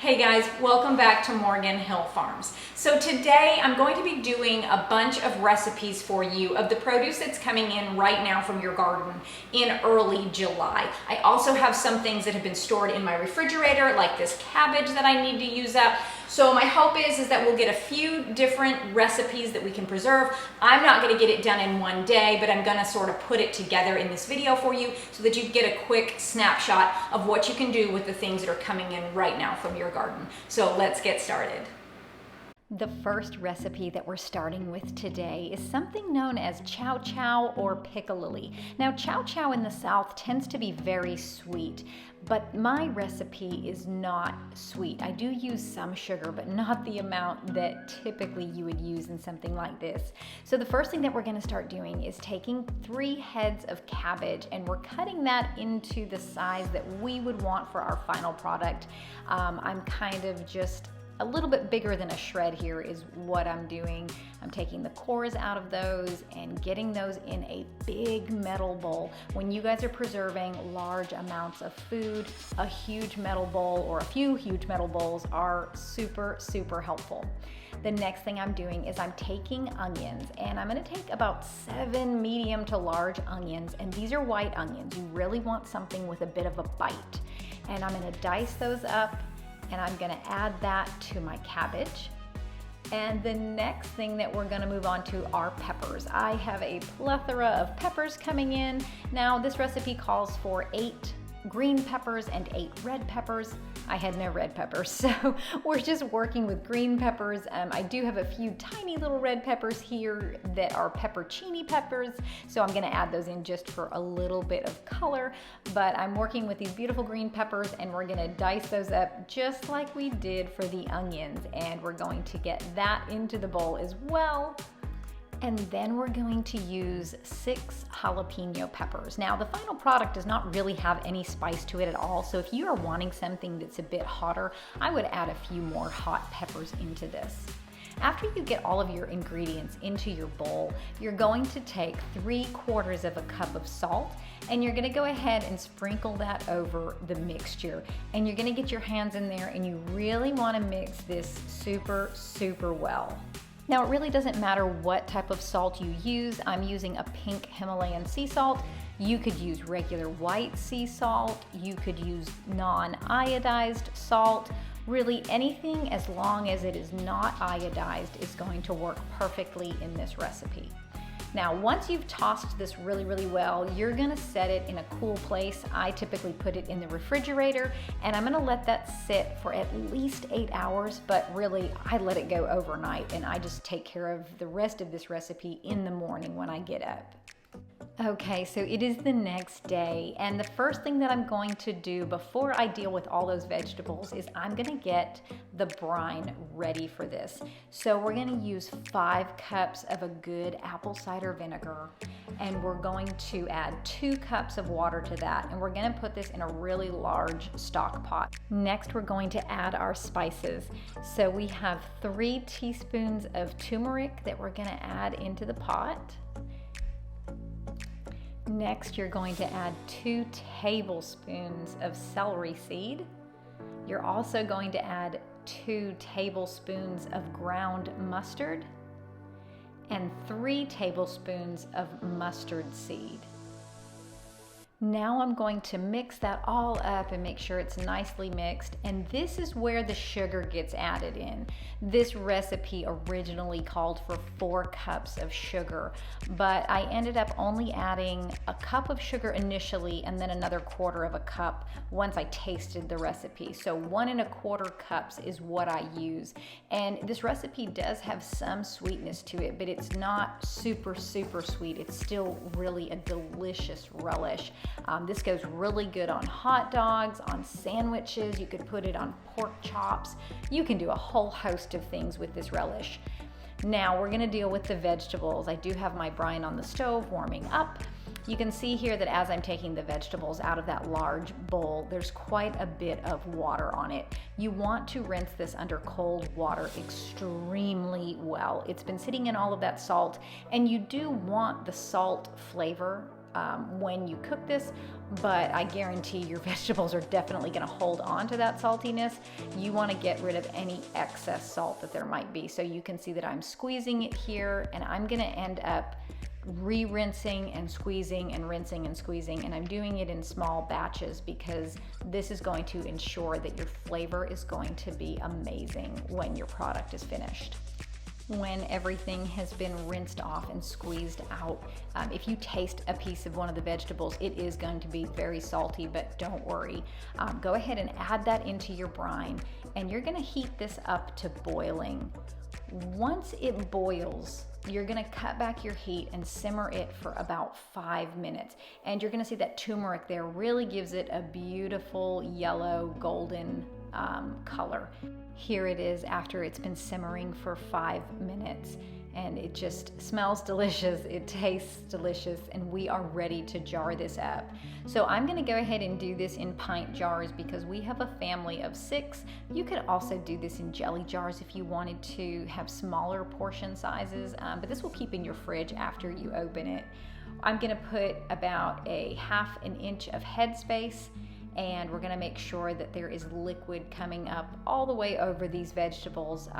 Hey guys, welcome back to Morgan Hill Farms. So today I'm going to be doing a bunch of recipes for you of the produce that's coming in right now from your garden in early July. I also have some things that have been stored in my refrigerator, like this cabbage that I need to use up. So my hope is that we'll get a few different recipes that we can preserve. I'm not going to get it done in one day, but I'm going to sort of put it together in this video for you so that you get a quick snapshot of what you can do with the things that are coming in right now from your garden. So let's get started. The first recipe that we're starting with today is something known as Chow Chow or piccalilli. Now, Chow Chow in the South tends to be very sweet, but my recipe is not sweet. I do use some sugar, but not the amount that typically you would use in something like this. So the first thing that we're going to start doing is taking 3 heads of cabbage, and we're cutting that into the size that we would want for our final product. I'm kind of just a little bit bigger than a shred here is what I'm doing. I'm taking the cores out of those and getting those in a big metal bowl. When you guys are preserving large amounts of food, a huge metal bowl or a few huge metal bowls are super, super helpful. The next thing I'm doing is I'm taking onions, and I'm gonna take about 7 medium to large onions, and these are white onions. You really want something with a bit of a bite. And I'm gonna dice those up, and I'm gonna add that to my cabbage. And the next thing that we're gonna move on to are peppers. I have a plethora of peppers coming in. Now, this recipe calls for 8 green peppers and 8 red peppers. I had no red peppers, so we're just working with green peppers. I do have a few tiny little red peppers here that are peppercini peppers, so I'm gonna add those in just for a little bit of color, but I'm working with these beautiful green peppers, and we're gonna dice those up just like we did for the onions, and we're going to get that into the bowl as well. And then we're going to use 6 jalapeno peppers. Now, the final product does not really have any spice to it at all, so if you are wanting something that's a bit hotter, I would add a few more hot peppers into this. After you get all of your ingredients into your bowl, you're going to take 3/4 of a cup of salt, and you're gonna go ahead and sprinkle that over the mixture. And you're gonna get your hands in there, and you really wanna mix this super, super well. Now, it really doesn't matter what type of salt you use. I'm using a pink Himalayan sea salt. You could use regular white sea salt. You could use non-iodized salt. Really, anything as long as it is not iodized is going to work perfectly in this recipe. Now, once you've tossed this really, really well, you're gonna set it in a cool place. I typically put it in the refrigerator, and I'm gonna let that sit for at least 8 hours, but really, I let it go overnight, and I just take care of the rest of this recipe in the morning when I get up. Okay, so it is the next day, and the first thing that I'm going to do before I deal with all those vegetables is I'm gonna get the brine ready for this. So we're gonna use 5 cups of a good apple cider vinegar, and we're going to add 2 cups of water to that, and we're gonna put this in a really large stock pot. Next, we're going to add our spices. So we have 3 teaspoons of turmeric that we're gonna add into the pot. Next, you're going to add 2 tablespoons of celery seed. You're also going to add 2 tablespoons of ground mustard and 3 tablespoons of mustard seed. Now I'm going to mix that all up and make sure it's nicely mixed, and this is where the sugar gets added in. This recipe originally called for 4 cups of sugar, but I ended up only adding a cup of sugar initially and then another 1/4 of a cup once I tasted the recipe. So 1 1/4 cups is what I use, and this recipe does have some sweetness to it, but it's not super, super sweet. It's still really a delicious relish. This goes really good on hot dogs, on sandwiches. You could put it on pork chops. You can do a whole host of things with this relish. Now we're gonna deal with the vegetables. I do have my brine on the stove warming up. You can see here that as I'm taking the vegetables out of that large bowl, there's quite a bit of water on it. You want to rinse this under cold water extremely well. It's been sitting in all of that salt, and you do want the salt flavor when you cook this, but I guarantee your vegetables are definitely gonna hold on to that saltiness. You wanna get rid of any excess salt that there might be. So you can see that I'm squeezing it here, and I'm gonna end up re-rinsing and squeezing and rinsing and squeezing, and I'm doing it in small batches because this is going to ensure that your flavor is going to be amazing when your product is finished. When everything has been rinsed off and squeezed out, if you taste a piece of one of the vegetables, it is going to be very salty, but don't worry. Go ahead and add that into your brine, and you're gonna heat this up to boiling. Once it boils, you're gonna cut back your heat and simmer it for about 5 minutes. And you're gonna see that turmeric there really gives it a beautiful yellow golden color. Here it is after it's been simmering for 5 minutes, and it just smells delicious, it tastes delicious, and we are ready to jar this up. So I'm gonna go ahead and do this in pint jars because we have a family of 6. You could also do this in jelly jars if you wanted to have smaller portion sizes, but this will keep in your fridge after you open it. I'm gonna put about a 1/2 inch of headspace, and we're gonna make sure that there is liquid coming up all the way over these vegetables.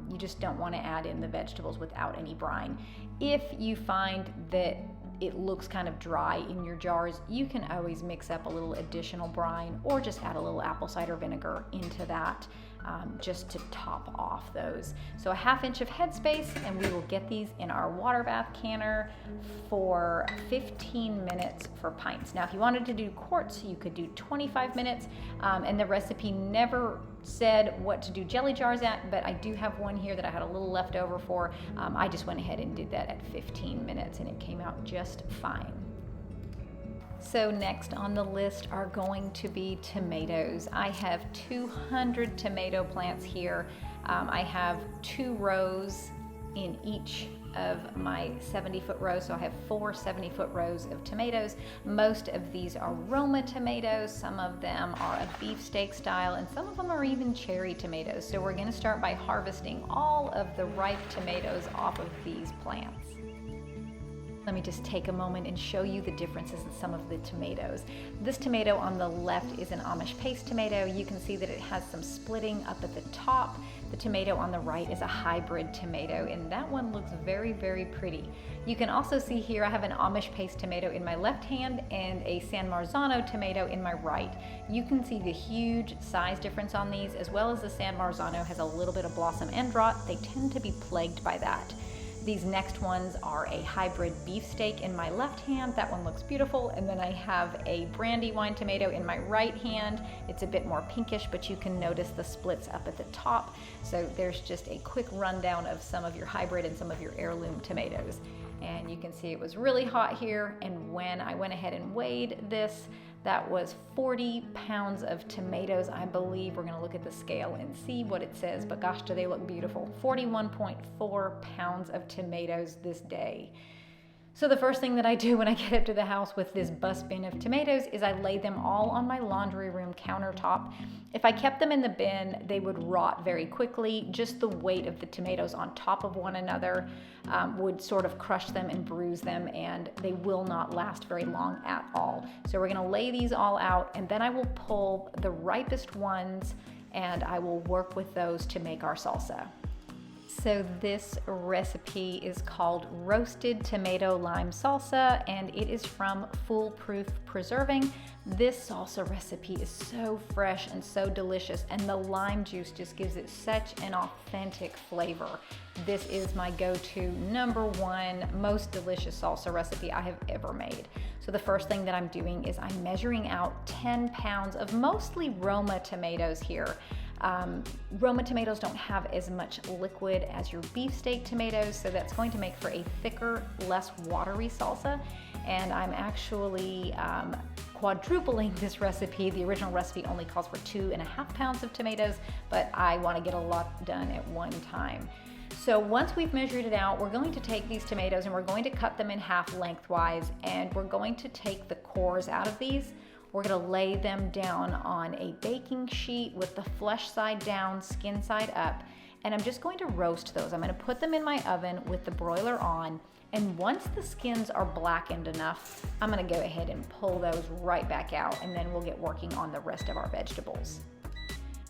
You just don't wanna add in the vegetables without any brine. If you find that it looks kind of dry in your jars, you can always mix up a little additional brine or just add a little apple cider vinegar into that just to top off those. So a 1/2 inch of headspace, and we will get these in our water bath canner for 15 minutes for pints. Now, if you wanted to do quarts, you could do 25 minutes, and the recipe never said what to do jelly jars at, but I do have one here that I had a little left over for. I just went ahead and did that at 15 minutes, and it came out just fine. So next on the list are going to be tomatoes. I have 200 tomato plants here. I have 2 rows in each of my 70-foot rows, so I have 4 70-foot rows of tomatoes. Most of these are Roma tomatoes, some of them are a beefsteak style, and some of them are even cherry tomatoes. So we're gonna start by harvesting all of the ripe tomatoes off of these plants. Let me just take a moment and show you the differences in some of the tomatoes. This tomato on the left is an Amish paste tomato. You can see that it has some splitting up at the top. The tomato on the right is a hybrid tomato, and that one looks very, very pretty. You can also see here I have an Amish paste tomato in my left hand and a San Marzano tomato in my right. You can see the huge size difference on these, as well as the San Marzano has a little bit of blossom end rot. They tend to be plagued by that. These next ones are a hybrid beefsteak in my left hand. That one looks beautiful. And then I have a Brandywine tomato in my right hand. It's a bit more pinkish, but you can notice the splits up at the top. So there's just a quick rundown of some of your hybrid and some of your heirloom tomatoes. And you can see it was really hot here. And when I went ahead and weighed this, that was 40 pounds of tomatoes, I believe. We're gonna look at the scale and see what it says, but gosh, do they look beautiful. 41.4 pounds of tomatoes this day. So the first thing that I do when I get up to the house with this bus bin of tomatoes is I lay them all on my laundry room countertop. If I kept them in the bin, they would rot very quickly. Just the weight of the tomatoes on top of one another would sort of crush them and bruise them, and they will not last very long at all. So we're gonna lay these all out, and then I will pull the ripest ones and I will work with those to make our salsa. So this recipe is called Roasted Tomato Lime Salsa, and it is from Foolproof Preserving. This salsa recipe is so fresh and so delicious, and the lime juice just gives it such an authentic flavor. This is my go-to #1 most delicious salsa recipe I have ever made. So the first thing that I'm doing is I'm measuring out 10 pounds of mostly Roma tomatoes here. Roma tomatoes don't have as much liquid as your beefsteak tomatoes, so that's going to make for a thicker, less watery salsa. And I'm actually quadrupling this recipe. The original recipe only calls for 2.5 pounds of tomatoes, but I want to get a lot done at one time. So once we've measured it out, we're going to take these tomatoes and we're going to cut them in half lengthwise, and we're going to take the cores out of these. We're gonna lay them down on a baking sheet with the flesh side down, skin side up, and I'm just going to roast those. I'm going to put them in my oven with the broiler on, and once the skins are blackened enough, I'm going to go ahead and pull those right back out, and then we'll get working on the rest of our vegetables.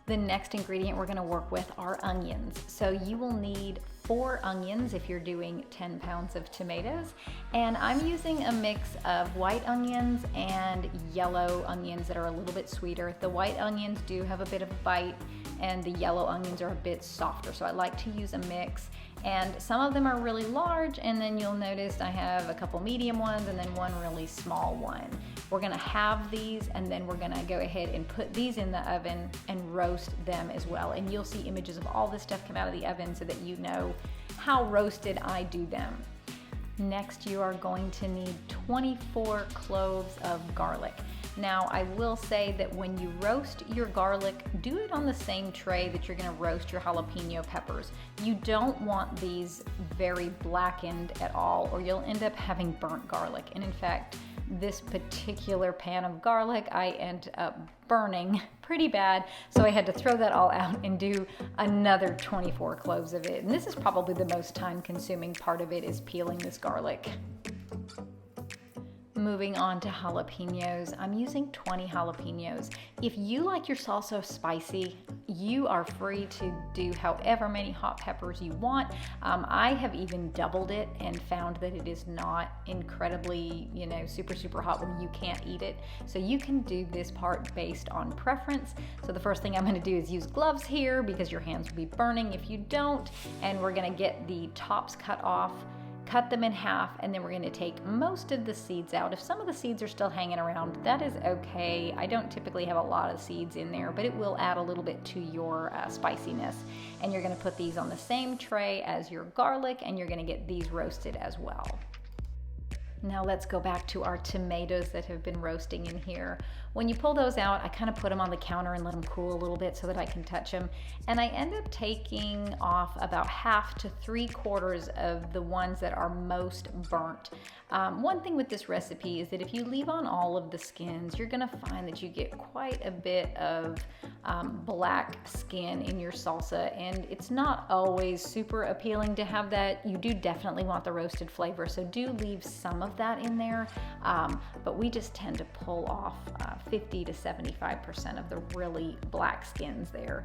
The next ingredient we're going to work with are onions. So you will need 4 onions if you're doing 10 pounds of tomatoes. And I'm using a mix of white onions and yellow onions that are a little bit sweeter. The white onions do have a bit of a bite, and the yellow onions are a bit softer. So I like to use a mix. And some of them are really large, and then you'll notice I have a couple medium ones and then one really small one. We're gonna have these, and then we're gonna go ahead and put these in the oven and roast them as well. And you'll see images of all this stuff come out of the oven so that you know how roasted I do them. Next, you are going to need 24 cloves of garlic. Now, I will say that when you roast your garlic, do it on the same tray that you're gonna roast your jalapeno peppers. You don't want these very blackened at all, or you'll end up having burnt garlic. And in fact, this particular pan of garlic, I end up burning pretty bad. So I had to throw that all out and do another 24 cloves of it. And this is probably the most time consuming part of it, is peeling this garlic. Moving on to jalapenos, I'm using 20 jalapenos. If you like your salsa spicy, you are free to do however many hot peppers you want. I have even doubled it and found that it is not incredibly, super hot where you can't eat it. So you can do this part based on preference. So the first thing I'm gonna do is use gloves here because your hands will be burning if you don't. And we're gonna get the tops cut off, cut them in half, and then we're going to take most of the seeds out. If some of the seeds are still hanging around, that is okay. I don't typically have a lot of seeds in there, but it will add a little bit to your spiciness. And you're going to put these on the same tray as your garlic, and you're going to get these roasted as well. Now let's go back to our tomatoes that have been roasting in here. When you pull those out, I kind of put them on the counter and let them cool a little bit so that I can touch them. And I end up taking off about 1/2 to 3/4 of the ones that are most burnt. One thing with this recipe is that if you leave on all of the skins, you're gonna find that you get quite a bit of black skin in your salsa, and it's not always super appealing to have that. You do definitely want the roasted flavor, so do leave some of that in there, but we just tend to pull off 50 to 75% of the really black skins there.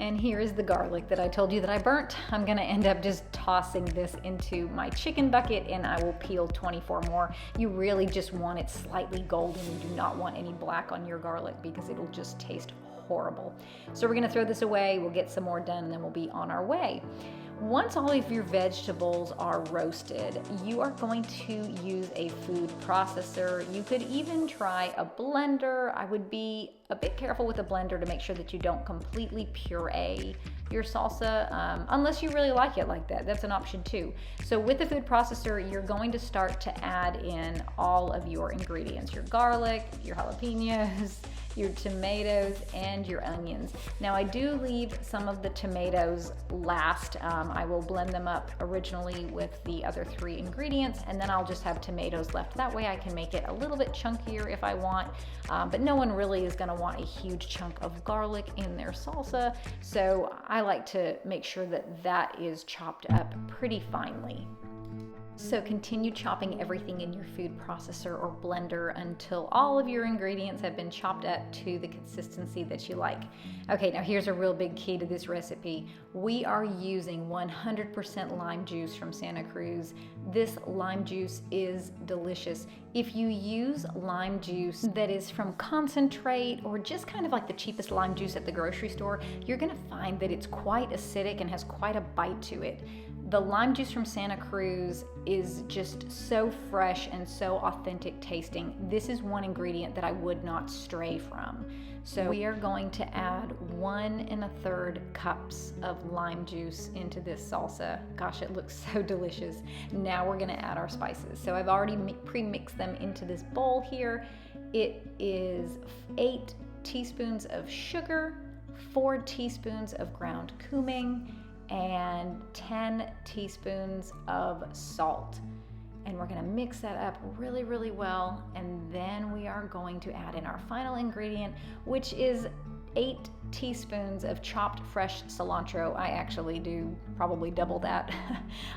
And here is the garlic that I told you that I burnt. I'm gonna end up just tossing this into my chicken bucket, and I will peel 24 more. You really just want it slightly golden. You do not want any black on your garlic because it'll just taste horrible. So we're gonna throw this away, we'll get some more done, and then we'll be on our way. Once all of your vegetables are roasted, you are going to use a food processor. You could even try a blender. I would be a bit careful with a blender to make sure that you don't completely puree your salsa, unless you really like it like that. That's an option too. So with the food processor, you're going to start to add in all of your ingredients, your garlic, your jalapenos, your tomatoes, and your onions. Now I do leave some of the tomatoes last. I will blend them up originally with the other 3 ingredients, and then I'll just have tomatoes left. That way I can make it a little bit chunkier if I want, but no one really is gonna want a huge chunk of garlic in their salsa, so I like to make sure that that is chopped up pretty finely. So continue chopping everything in your food processor or blender until all of your ingredients have been chopped up to the consistency that you like. Okay, now here's a real big key to this recipe. We are using 100% lime juice from Santa Cruz. This lime juice is delicious. If you use lime juice that is from concentrate or just kind of like the cheapest lime juice at the grocery store, you're gonna find that it's quite acidic and has quite a bite to it. The lime juice from Santa Cruz is just so fresh and so authentic tasting. This is one ingredient that I would not stray from. So we are going to add 1 1/3 cups of lime juice into this salsa. Gosh, it looks so delicious. Now we're gonna add our spices. So I've already pre-mixed them into this bowl here. It is 8 teaspoons of sugar, 4 teaspoons of ground cumin, and 10 teaspoons of salt. And we're gonna mix that up really, really well. And then we are going to add in our final ingredient, which is 8 teaspoons of chopped fresh cilantro. I actually do probably double that.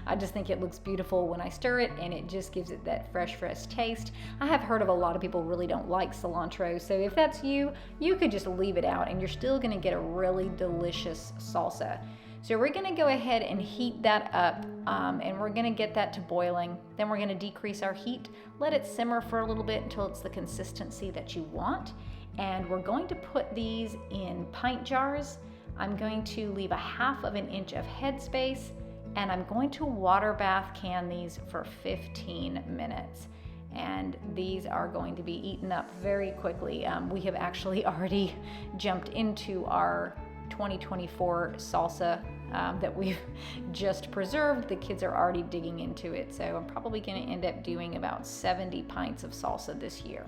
I just think it looks beautiful when I stir it, and it just gives it that fresh taste. I have heard of a lot of people really don't like cilantro, so if that's you, you could just leave it out and you're still gonna get a really delicious salsa. So we're gonna go ahead and heat that up, and we're gonna get that to boiling. Then we're gonna decrease our heat, let it simmer for a little bit until it's the consistency that you want. And we're going to put these in pint jars. I'm going to leave a 1/2 inch of headspace, and I'm going to water bath can these for 15 minutes. And these are going to be eaten up very quickly. We have actually already jumped into our 2024 salsa that we've just preserved. The kids are already digging into it, so I'm probably going to end up doing about 70 pints of salsa this year.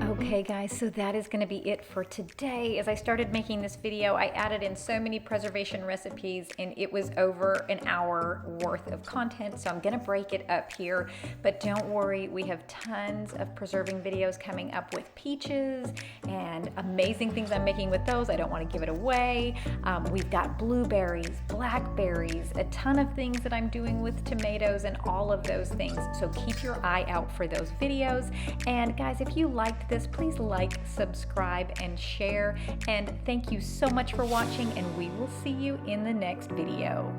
Okay guys, so that is going to be it for today. As I started making this video, I added in so many preservation recipes, and it was over an hour worth of content, so I'm going to break it up here. But don't worry, we have tons of preserving videos coming up with peaches and amazing things I'm making with those. I don't want to give it away. We've got blueberries, blackberries, a ton of things that I'm doing with tomatoes and all of those things. So keep your eye out for those videos. And guys, if you liked this, please like, subscribe, and share. And thank you so much for watching, and we will see you in the next video.